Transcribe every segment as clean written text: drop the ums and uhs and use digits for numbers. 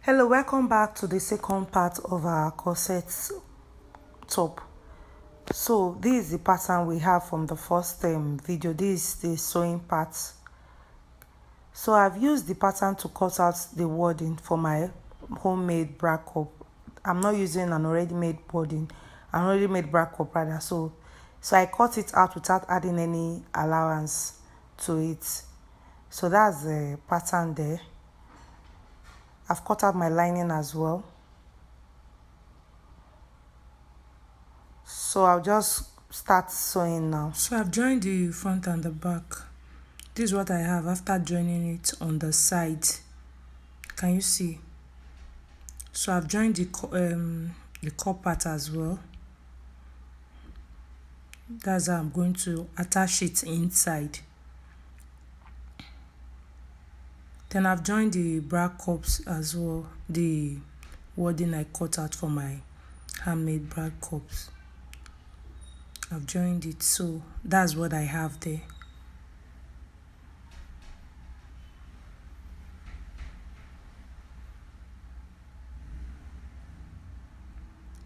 Hello, welcome back to the second part of our corset top. So this is the pattern we have from the first video. This is the sewing part. So I've used the pattern to cut out the wording for my homemade bra cup. I'm not using an already made wording, an already made bra cup rather. So I cut it out without adding any allowance to it. So that's the pattern there. I've cut out my lining as well. So I'll just start sewing now. So I've joined the front and the back. This is what I have after joining it on the side. Can you see? So I've joined the cup part as well. That's how I'm going to attach it inside. Then I've joined the bra cups as well, the wording I cut out for my handmade bra cups. I've joined it, so that's what I have there.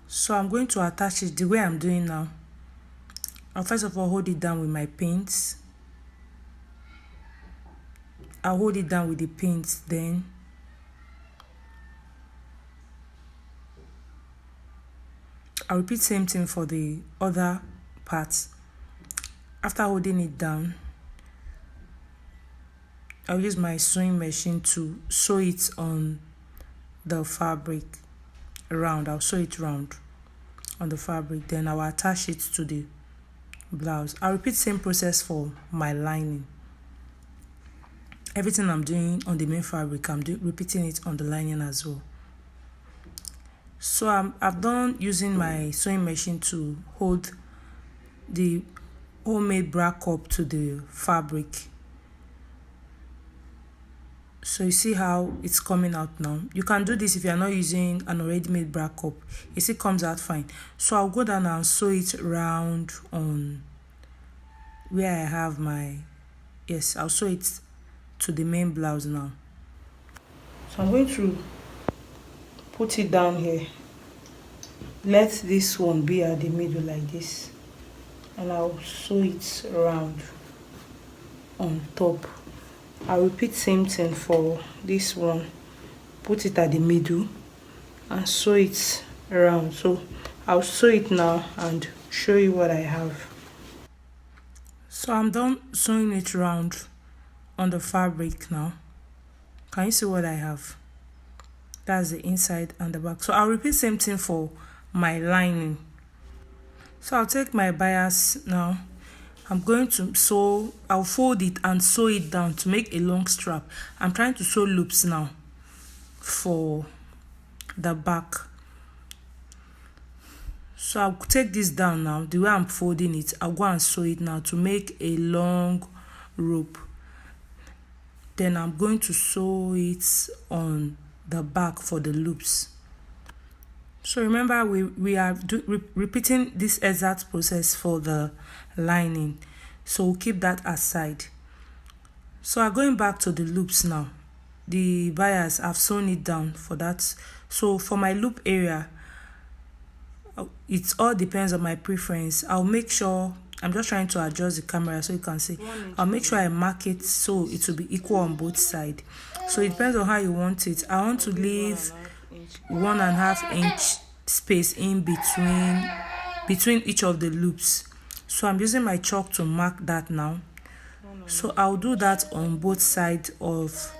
So I'm going to attach it the way I'm doing now. I'll first of all hold it down with my pins. I'll hold it down with the pins, then I'll repeat same thing for the other parts. After holding it down, I'll use my sewing machine to sew it on the fabric round. I'll sew it round on the fabric, then I'll attach it to the blouse. I'll repeat same process for my lining. Everything I'm doing on the main fabric, I'm repeating it on the lining as well. So I've done using my sewing machine to hold the homemade bra cup to the fabric. So you see how it's coming out now. You can do this if you're not using an already made bra cup. You see it comes out fine. So I'll go down and sew it round on where I have my, yes, I'll sew it to the main blouse now. So I'm going to put it down here. Let this one be at the middle like this, and I'll sew it around on top. I'll repeat same thing for this one. Put it at the middle and sew it around. So I'll sew it now and show you what I have. So I'm done sewing it round on the fabric now. Can you see what I have? That's the inside and the back. So I'll repeat same thing for my lining. So I'll take my bias now. I'm going to sew, I'll fold it and sew it down to make a long strap. I'm trying to sew loops now for the back. So I'll take this down now. The way I'm folding it, I'll go and sew it now to make a long rope. Then I'm going to sew it on the back for the loops. So remember, we are repeating this exact process for the lining. So we'll keep that aside. So I'm going back to the loops now. The bias, I've sewn it down for that. So for my loop area, it all depends on my preference. I'll make sure, I'm just trying to adjust the camera so you can see. I'll make sure I mark it so it will be equal on both sides. So it depends on how you want it. I want to leave 1.5 inch space in between each of the loops. So I'm using my chalk to mark that now. So I'll do that on both sides of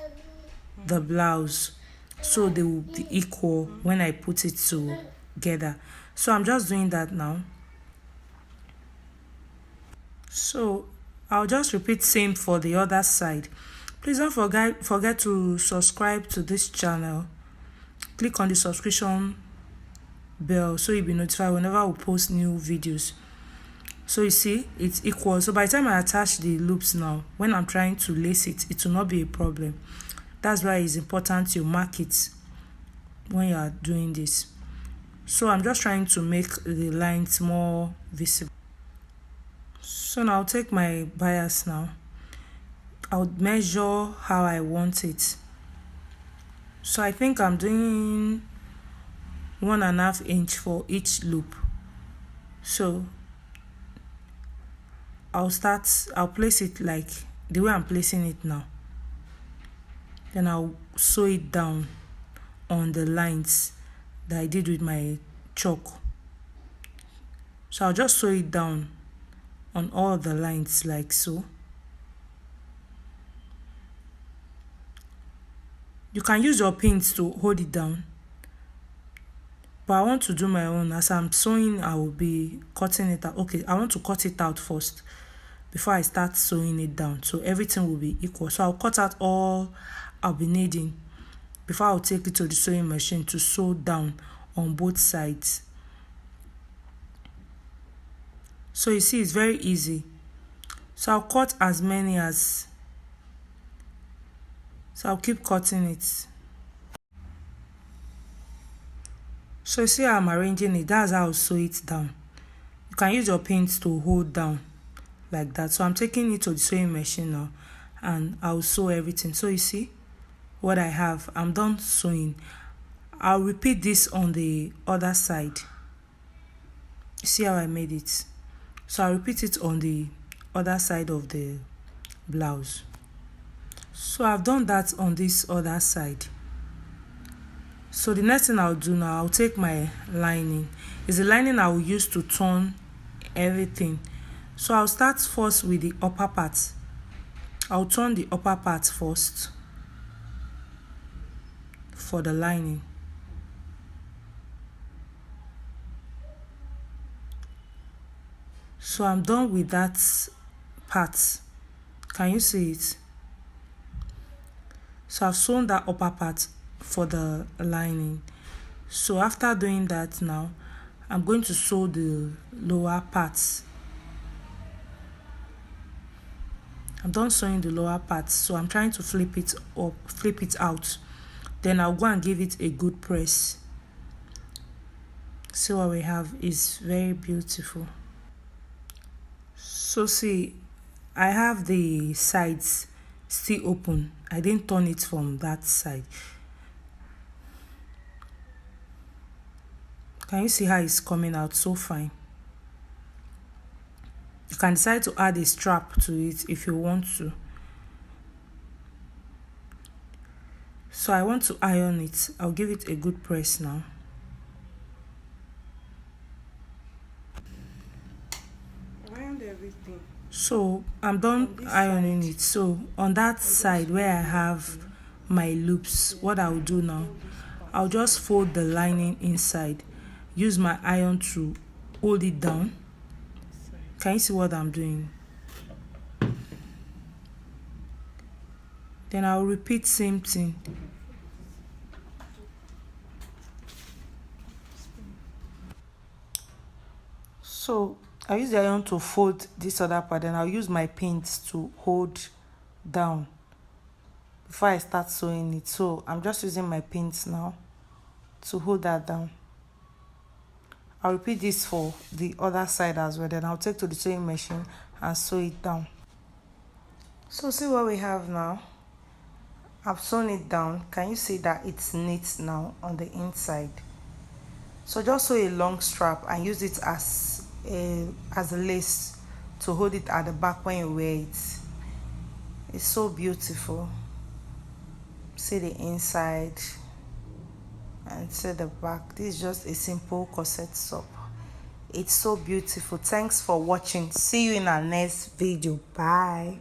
the blouse so they will be equal when I put it together. So I'm just doing that now. So I'll just repeat same for the other side. Please don't forget to subscribe to this channel. Click on the subscription bell so you'll be notified whenever we post new videos. So you see, it's equal. So by the time I attach the loops now, when I'm trying to lace it, it will not be a problem. That's why it's important you mark it when you are doing this. So I'm just trying to make the lines more visible. So now I'll take my bias now. I'll measure how I want it. So I think I'm doing 1.5 inch for each loop. So I'll place it like the way I'm placing it now. Then I'll sew it down on the lines that I did with my chalk. So I'll just sew it down on all the lines like so. You can use your pins to hold it down, but I want to do my own. As I'm sewing, I will be cutting it out. Okay, I want to cut it out first before I start sewing it down, so everything will be equal. So I'll cut out all I'll be needing before I'll take it to the sewing machine to sew down on both sides. So you see, it's very easy. So I'll cut as many as, so I'll keep cutting it. So you see how I'm arranging it, that's how I'll sew it down. You can use your pins to hold down like that. So I'm taking it to the sewing machine now and I'll sew everything. So you see what I have, I'm done sewing. I'll repeat this on the other side. You see how I made it? So I'll repeat it on the other side of the blouse. So I've done that on this other side. So the next thing I'll do now, I'll take my lining. It's the lining I will use to turn everything. So I'll start first with the upper part. I'll turn the upper part first for the lining. So I'm done with that part. Can you see it? So I've sewn that upper part for the lining. So after doing that now, I'm going to sew the lower parts. I'm done sewing the lower parts, so I'm trying to flip it up, flip it out. Then I'll go and give it a good press. See what we have is very beautiful. So see, I have the sides still open. I didn't turn it from that side. Can you see how it's coming out so fine? You can decide to add a strap to it if you want to. So I want to iron it. I'll give it a good press now. I ironed everything. So I'm done ironing it. So on that side where I have my loops, what I'll do now, I'll just fold the lining inside. Use my iron to hold it down. Can you see what I'm doing? Then I'll repeat same thing. So I use the iron to fold this other part, and I'll use my pins to hold down before I start sewing it. So I'm just using my pins now to hold that down. I'll repeat this for the other side as well. Then I'll take to the sewing machine and sew it down. So see what we have now. I've sewn it down. Can you see that it's neat now on the inside? So just sew a long strap and use it as a lace to hold it at the back when you wear it. It's so beautiful. See the inside and see the back. This is just a simple corset top. It's so beautiful. Thanks for watching. See you in our next video. Bye.